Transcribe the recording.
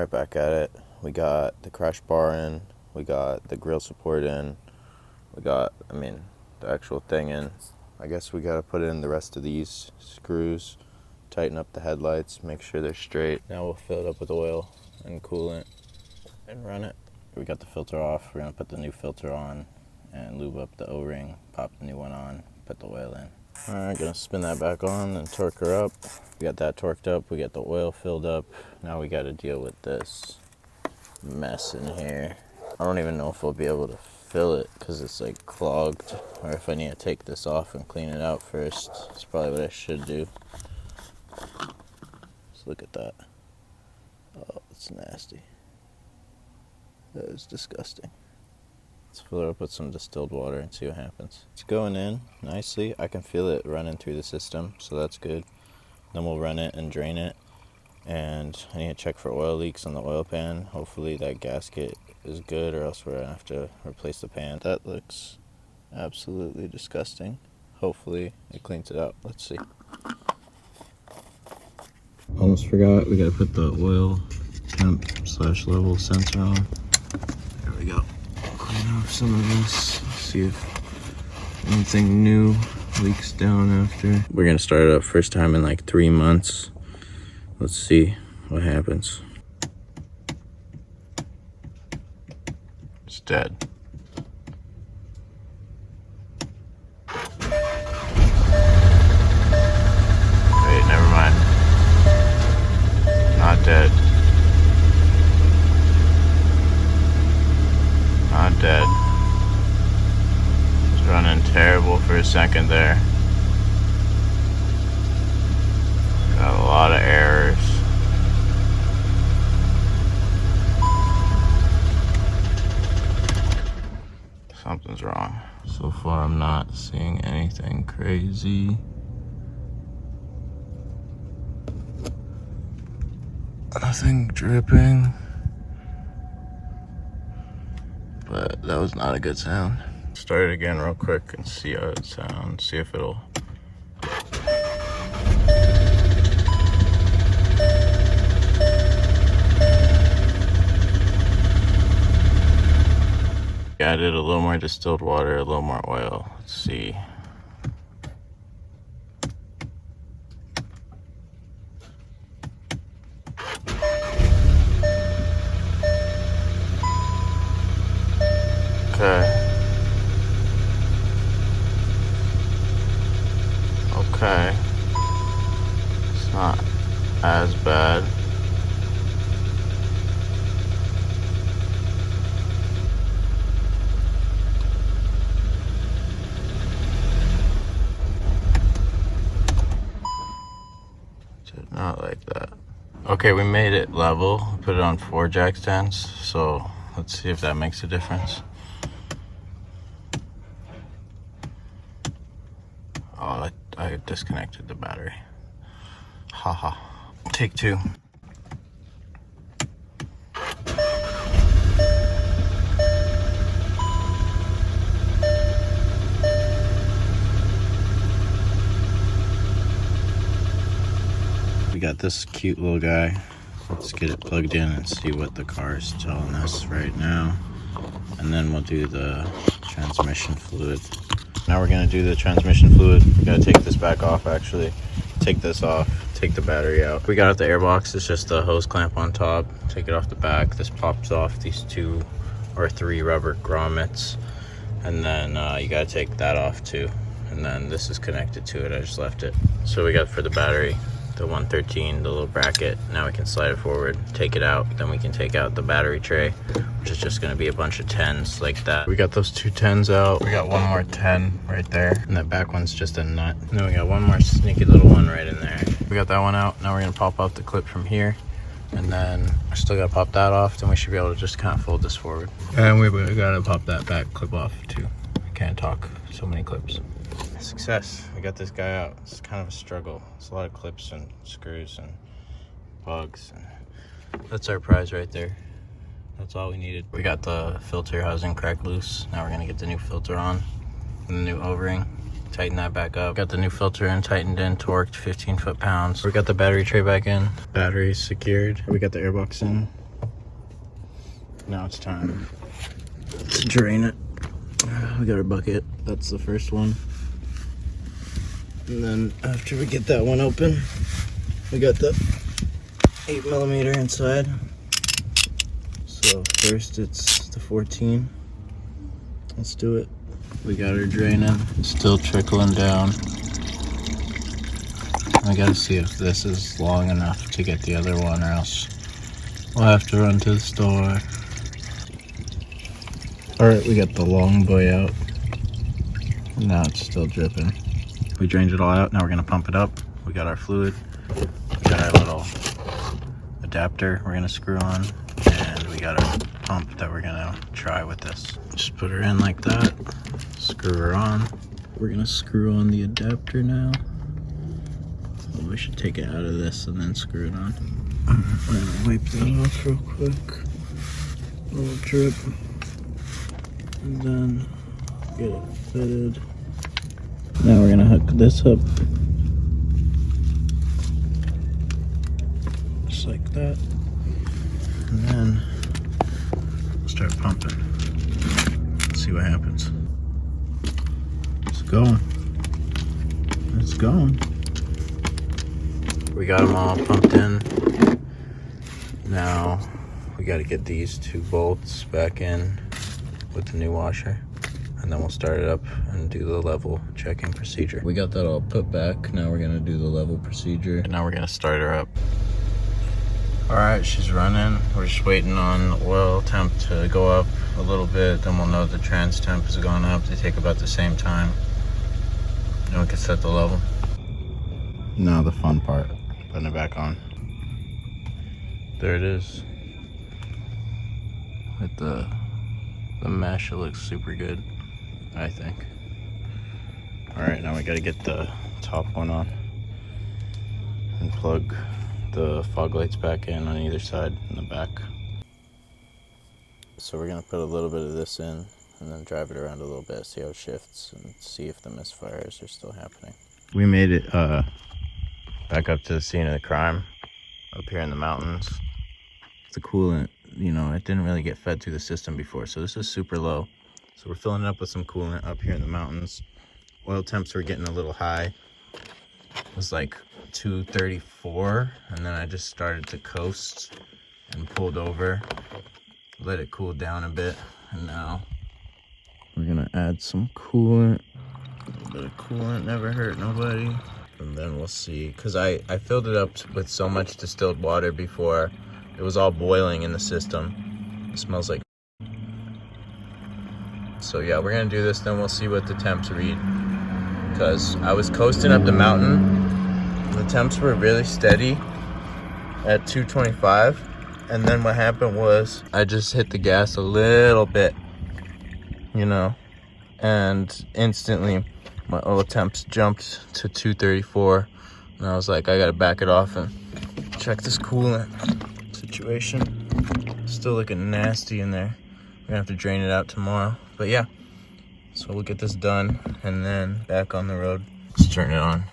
right back at it. We got the crash bar in, we got the grill support in, we got, the actual thing in. I guess we gotta put in the rest of these screws, tighten up the headlights, make sure they're straight. Now we'll fill it up with oil and coolant and run it. We got the filter off. We're gonna put the new filter on and lube up the O-ring, pop the new one on, put the oil in. All right, gonna spin that back on and torque her up. We got that torqued up, we got the oil filled up. Now we gotta deal with this mess in here. I don't even know if we'll be able to fill it because it's like clogged, or if I need to take this off and clean it out first. That's probably what I should do. Let's look at that. Oh, it's nasty. That is disgusting. Let's fill it up with some distilled water and see what happens. It's going in nicely. I can feel it running through the system, so that's good. Then we'll run it and drain it. And I need to check for oil leaks on the oil pan. Hopefully that gasket is good, or else we're gonna have to replace the pan. That looks absolutely disgusting. Hopefully it cleans it out. Let's see. Almost forgot, we gotta put the oil temp/level sensor on. There we go. Clean off some of this. See if anything new leaks down after. We're gonna start it up first time in like 3 months. Let's see what happens. It's dead. Wait, never mind. Not dead. Not dead. It's running terrible for a second there. Got a lot of errors. Something's wrong. So far I'm not seeing anything crazy. Nothing dripping. But that was not a good sound. Start it again real quick and see how it sounds. See if it'll... Added a little more distilled water, a little more oil. Let's see. Okay. Okay. It's not as bad. Not like that. Okay, we made it level. Put it on 4 jack stands. So let's see if that makes a difference. Oh, I disconnected the battery. Haha. Take 2. We got this cute little guy. Let's get it plugged in and see what the car is telling us right now. And then we'll do the transmission fluid. Now we're gonna do the transmission fluid. We gotta take this back off actually. Take this off, take the battery out. We got out the airbox, it's just a hose clamp on top. Take it off the back. This pops off these 2 or 3 rubber grommets. And then you gotta take that off too. And then this is connected to it, I just left it. So we got for the battery, the 113, the little bracket. Now we can slide it forward, take it out, then we can take out the battery tray, which is just gonna be a bunch of 10s like that. We got those 2 10s out. We got one more 10 right there, and that back one's just a nut. And then we got one more sneaky little one right in there. We got that one out. Now we're gonna pop out the clip from here, and then we still gotta pop that off. Then we should be able to just kind of fold this forward. And we gotta pop that back clip off too. I can't talk, so many clips. Success. We got this guy out. It's kind of a struggle. It's a lot of clips and screws and bugs. And that's our prize right there. That's all we needed. We got the filter housing cracked loose. Now we're gonna get the new filter on and the new O-ring. Tighten that back up. Got the new filter in, tightened in, torqued, 15 foot-pounds. We got the battery tray back in. Battery secured. We got the airbox in. Now it's time to drain it. We got our bucket. That's the first one. And then after we get that one open, we got the 8mm inside. So first it's the 14. Let's do it. We got her draining, still trickling down. I gotta see if this is long enough to get the other one, or else we'll have to run to the store. Alright, we got the long boy out. Now it's still dripping. We drained it all out, now we're gonna pump it up. We got our fluid, we got our little adapter we're gonna screw on, and we got our pump that we're gonna try with this. Just put her in like that, screw her on. We're gonna screw on the adapter now. Oh, we should take it out of this and then screw it on. I'm gonna wipe that off real quick. A little drip. And then get it fitted. Now we're gonna hook this up. Just like that. And then we'll start pumping. Let's see what happens. It's going. It's going. We got them all pumped in. Now we got to get these 2 bolts back in with the new washer, and then we'll start it up and do the level checking procedure. We got that all put back. Now we're gonna do the level procedure. And now we're gonna start her up. All right, she's running. We're just waiting on the oil temp to go up a little bit, then we'll know the trans temp has gone up. They take about the same time. Then we can set the level. Now the fun part, putting it back on. There it is. With the mesh, it looks super good, I think. All right, now we gotta get the top one on and plug the fog lights back in on either side in the back. So we're gonna put a little bit of this in and then drive it around a little bit, see how it shifts, and see if the misfires are still happening. We made it back up to the scene of the crime up here in the mountains. The coolant, you know, it didn't really get fed through the system before, so this is super low. So we're filling it up with some coolant up here in the mountains. Oil temps were getting a little high. It was like 234, and then I just started to coast and pulled over, let it cool down a bit, and now we're gonna add some coolant. A little bit of coolant never hurt nobody. And then we'll see, because I filled it up with so much distilled water before. It was all boiling in the system. It smells like. So yeah, we're gonna do this, then we'll see what the temps read. Because I was coasting up the mountain, the temps were really steady at 225. And then what happened was I just hit the gas a little bit, you know, and instantly my oil temps jumped to 234. And I was like, I gotta back it off and check this coolant situation. Still looking nasty in there. We're gonna have to drain it out tomorrow. But yeah, so we'll get this done and then back on the road. Let's turn it on.